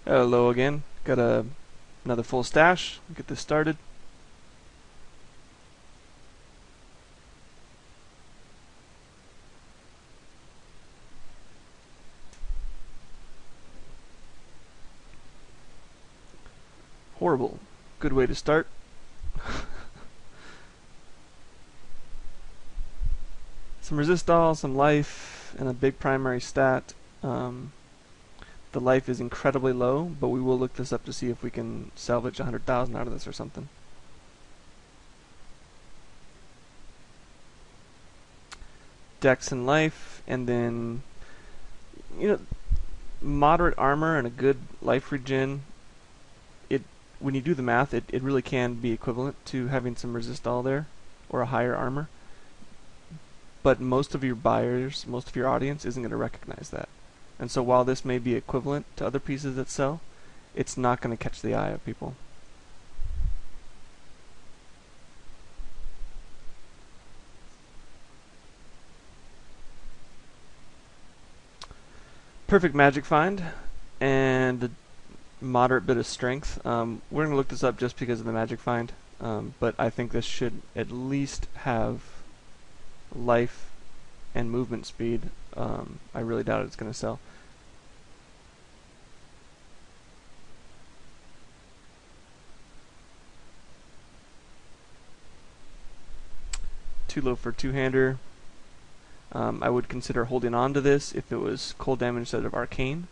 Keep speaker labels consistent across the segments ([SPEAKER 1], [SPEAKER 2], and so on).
[SPEAKER 1] Hello again. Got another full stash. Get this started. Horrible. Good way to start. Some resistol, some life, and a big primary stat. The life is incredibly low, but we will look this up to see if we can salvage 100,000 out of this or something. Dex and life, and then moderate armor and a good life regen. When you do the math, it really can be equivalent to having some resistol there, or a higher armor. But most of your buyers, most of your audience isn't going to recognize that. And so while this may be equivalent to other pieces that sell, it's not going to catch the eye of people. Perfect magic find, and a moderate bit of strength. We're going to look this up just because of the magic find, but I think this should at least have life and movement speed. I really doubt it's going to sell. Too low for two-hander. I would consider holding on to this if it was cold damage instead of arcane,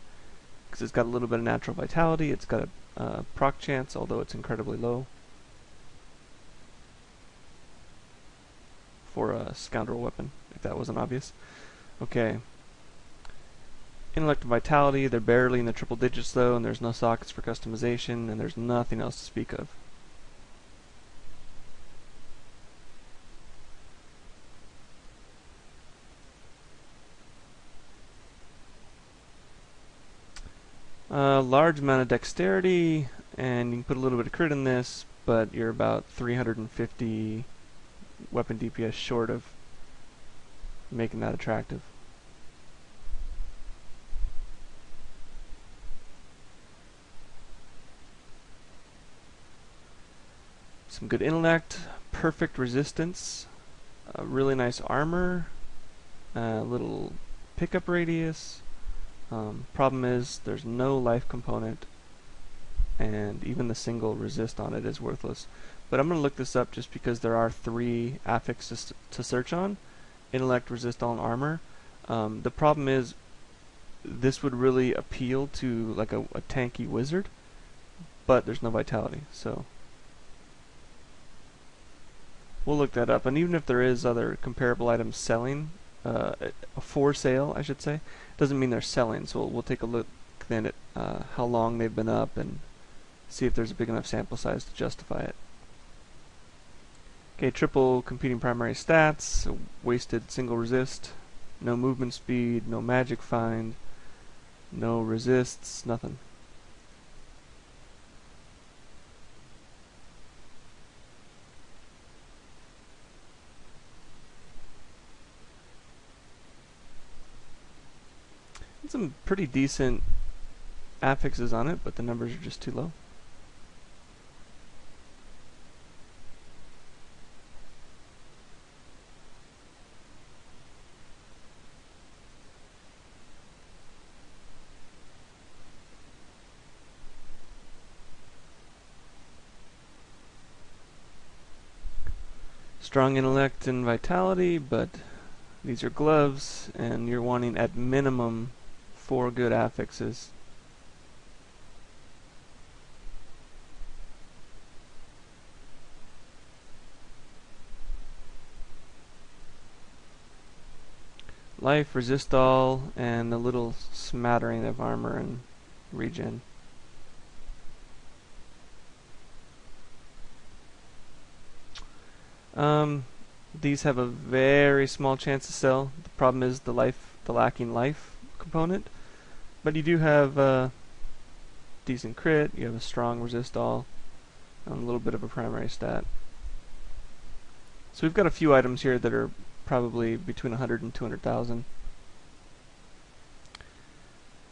[SPEAKER 1] because it's got a little bit of natural vitality. It's got a proc chance, although it's incredibly low for a scoundrel weapon, if that wasn't obvious. Okay. Intellect and vitality, they're barely in the triple digits though, and there's no sockets for customization, and there's nothing else to speak of. Large amount of dexterity, and you can put a little bit of crit in this, but you're about 350 weapon DPS short of making that attractive. Some good intellect, perfect resistance, really nice armor, little pickup radius. Problem is there's no life component, and even the single resist on it is worthless. But I'm going to look this up just because there are 3 affixes to search on: intellect, resistol, and armor. The problem is this would really appeal to like a tanky wizard, but there's no vitality, so we'll look that up. And even if there is other comparable items selling, for sale, I should say, doesn't mean they're selling. So we'll take a look then at how long they've been up and see if there's a big enough sample size to justify it. Okay, triple competing primary stats, a wasted single resist, no movement speed, no magic find, no resists, nothing. Some pretty decent affixes on it, but the numbers are just too low. Strong intellect and vitality, but these are gloves, and you're wanting at minimum 4 good affixes. Life, resistol, and a little smattering of armor and regen. These have a very small chance to sell. The problem is the lacking life component. But you do have decent crit, you have a strong resistol, and a little bit of a primary stat. So we've got a few items here that are probably between 100 and 200,000.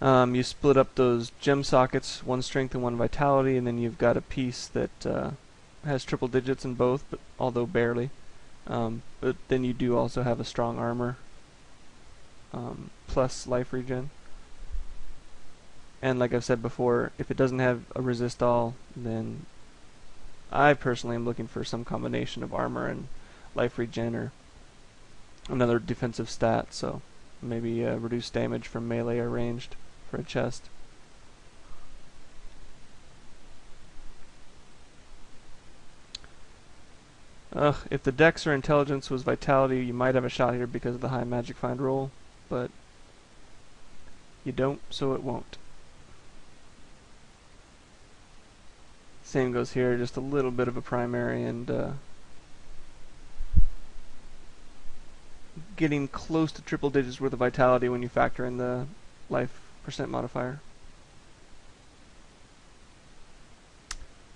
[SPEAKER 1] You split up those gem sockets, one strength and one vitality, and then you've got a piece that has triple digits in both, but although barely. But then you do also have a strong armor plus life regen. And like I've said before, if it doesn't have a resist all, then I personally am looking for some combination of armor and life regen or another defensive stat. So maybe reduce damage from melee or ranged for a chest. Ugh, if the dex or intelligence was vitality, you might have a shot here because of the high magic find roll, but you don't, so it won't. Same goes here, just a little bit of a primary and getting close to triple digits worth of vitality when you factor in the life percent modifier.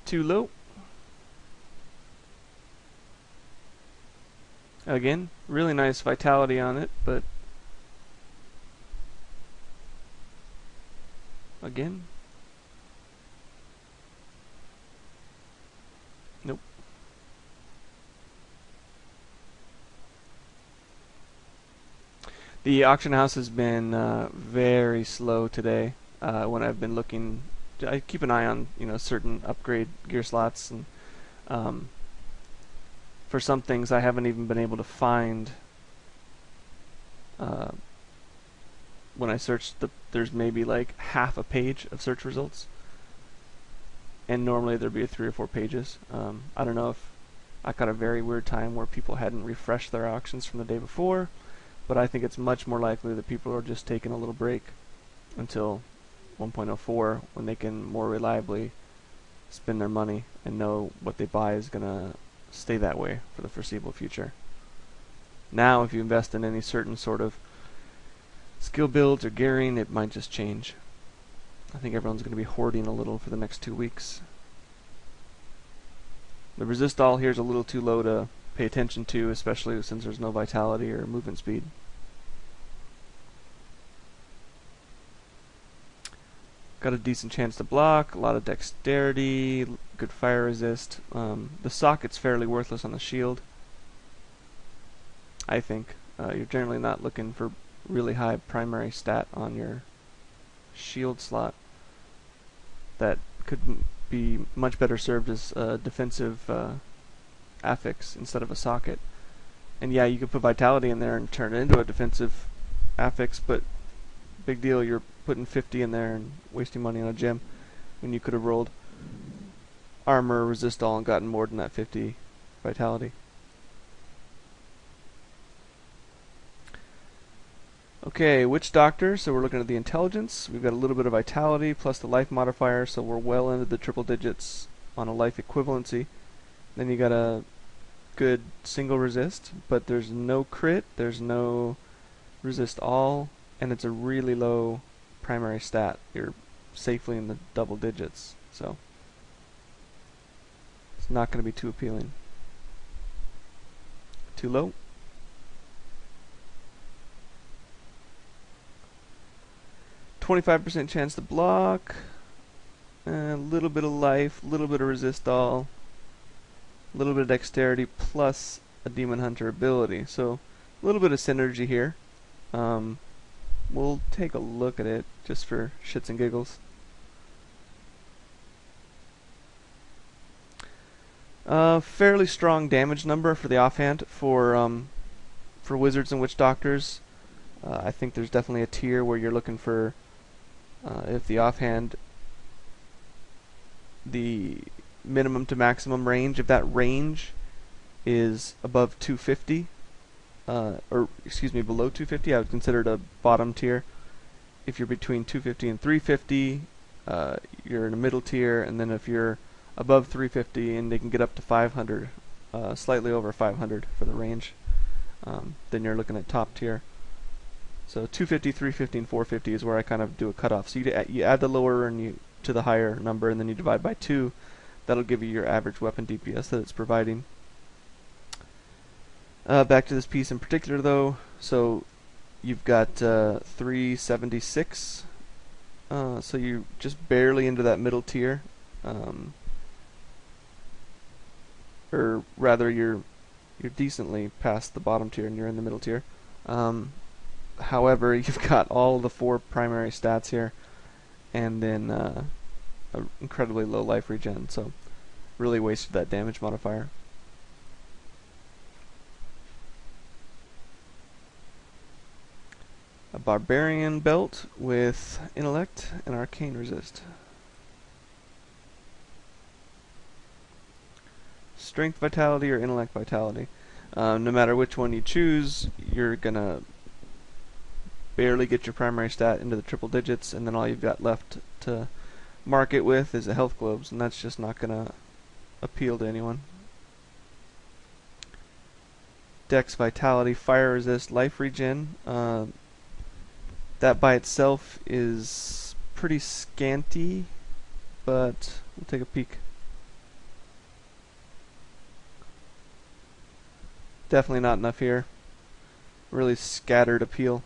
[SPEAKER 1] Too low. Again, really nice vitality on it, but again, nope. The auction house has been very slow today. When I've been looking, I keep an eye on certain upgrade gear slots, and for some things I haven't even been able to find. When I search, there's maybe like half a page of search results, and normally there'd be 3 or 4 pages. I don't know if I caught a very weird time where people hadn't refreshed their auctions from the day before, but I think it's much more likely that people are just taking a little break until 1.04 when they can more reliably spend their money and know what they buy is going to stay that way for the foreseeable future. Now, if you invest in any certain sort of skill builds or gearing, it might just change. I think everyone's going to be hoarding a little for the next 2 weeks. The resist all here is a little too low to pay attention to, especially since there's no vitality or movement speed. Got a decent chance to block, a lot of dexterity, good fire resist. The socket's fairly worthless on the shield, I think. You're generally not looking for really high primary stat on your shield slot. That could be much better served as a defensive affix instead of a socket. And yeah, you could put vitality in there and turn it into a defensive affix, but big deal, you're putting 50 in there and wasting money on a gem when you could have rolled armor, resist all, and gotten more than that 50 vitality. Okay, Witch Doctor, so we're looking at the intelligence. We've got a little bit of vitality plus the life modifier, so we're well into the triple digits on a life equivalency. Then you got a good single resist, but there's no crit, there's no resist all, and it's a really low primary stat. You're safely in the double digits, so it's not going to be too appealing. Too low. %25 chance to block, a little bit of life, a little bit of resist all, a little bit of dexterity plus a demon hunter ability. So a little bit of synergy here. We'll take a look at it just for shits and giggles. Fairly strong damage number for the offhand for wizards and witch doctors. I think there's definitely a tier where you're looking for if the offhand, the minimum to maximum range, if that range is above 250, or excuse me, below 250, I would consider it a bottom tier. If you're between 250 and 350, you're in a middle tier, and then if you're above 350 and they can get up to 500, slightly over 500 for the range, then you're looking at top tier. So 250, 350, and 450 is where I kind of do a cutoff. So you add the lower and to the higher number, and then you divide by 2. That'll give you your average weapon DPS that it's providing. Back to this piece in particular, though. So you've got 376 so you're just barely into that middle tier, um, or rather you're decently past the bottom tier and you're in the middle tier. Um, However, you've got all the 4 primary stats here, and then a incredibly low life regen, so really wasted that damage modifier. A barbarian belt with intellect and arcane resist. Strength vitality or intellect vitality. No matter which one you choose, you're gonna barely get your primary stat into the triple digits, and then all you've got left to mark it with is the health globes, and that's just not gonna appeal to anyone. Dex vitality, fire resist, life regen. That by itself is pretty scanty, but we'll take a peek. Definitely not enough here. Really scattered appeal.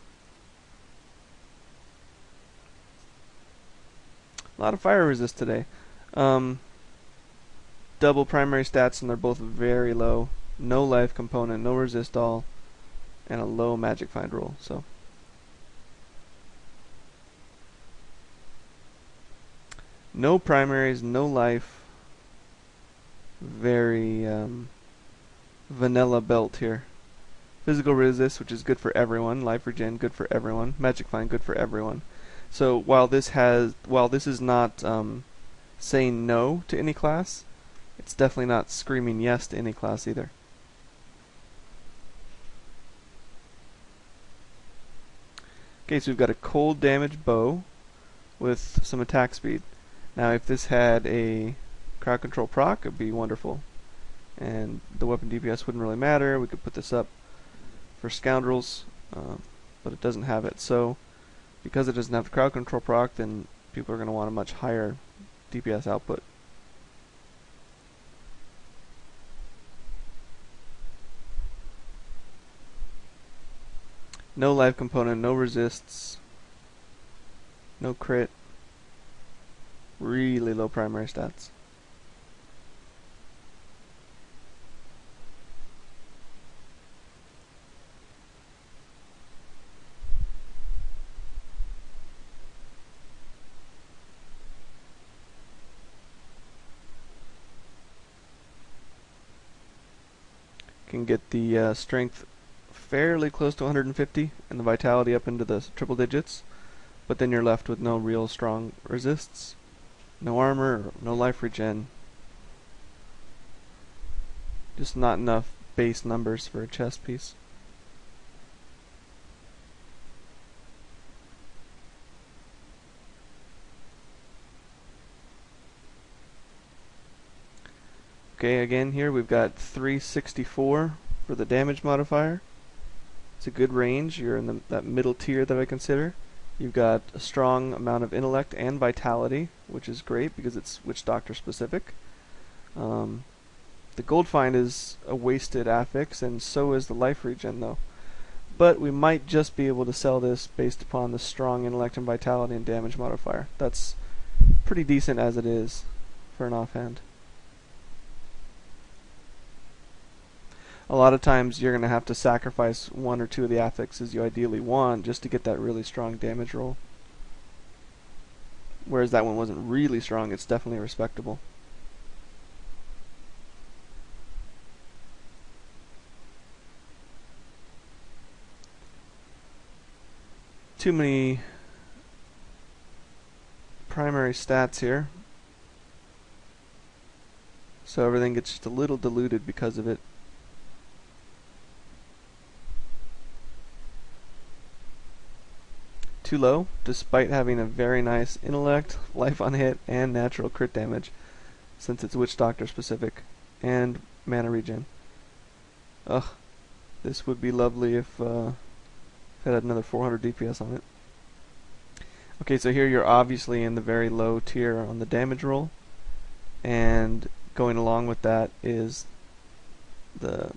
[SPEAKER 1] A lot of fire resist today. Double primary stats, and they're both very low. No life component, no resist all, and a low magic find roll. So no primaries, no life. Very vanilla belt here. Physical resist, which is good for everyone. Life regen, good for everyone. Magic find, good for everyone. So while this is not saying no to any class, it's definitely not screaming yes to any class either. Okay, so we've got a cold damage bow with some attack speed. Now if this had a crowd control proc, it'd be wonderful. And the weapon DPS wouldn't really matter. We could put this up for scoundrels, but it doesn't have it. So because it doesn't have the crowd control proc, then people are going to want a much higher DPS output. No life component, no resists, no crit. Really low primary stats. Can get the strength fairly close to 150 and the vitality up into the triple digits, but then you're left with no real strong resists, no armor, no life regen. Just not enough base numbers for a chest piece. Okay, again here we've got 364 for the damage modifier. It's a good range. You're in that middle tier that I consider. You've got a strong amount of intellect and vitality, which is great because it's witch doctor specific. The gold find is a wasted affix, and so is the life regen though. But we might just be able to sell this based upon the strong intellect and vitality and damage modifier. That's pretty decent as it is for an offhand. A lot of times you're going to have to sacrifice 1 or 2 of the affixes you ideally want just to get that really strong damage roll. Whereas that one wasn't really strong, it's definitely respectable. Too many primary stats here, so everything gets just a little diluted because of it. Too low, despite having a very nice intellect, life on hit, and natural crit damage, since it's witch doctor specific, and mana regen. Ugh, this would be lovely if it had another 400 DPS on it. Okay, so here you're obviously in the very low tier on the damage roll, and going along with that is the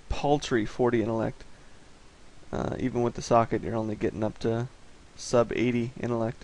[SPEAKER 1] paltry 40 intellect. Even with the socket, you're only getting up to sub 80 intellect.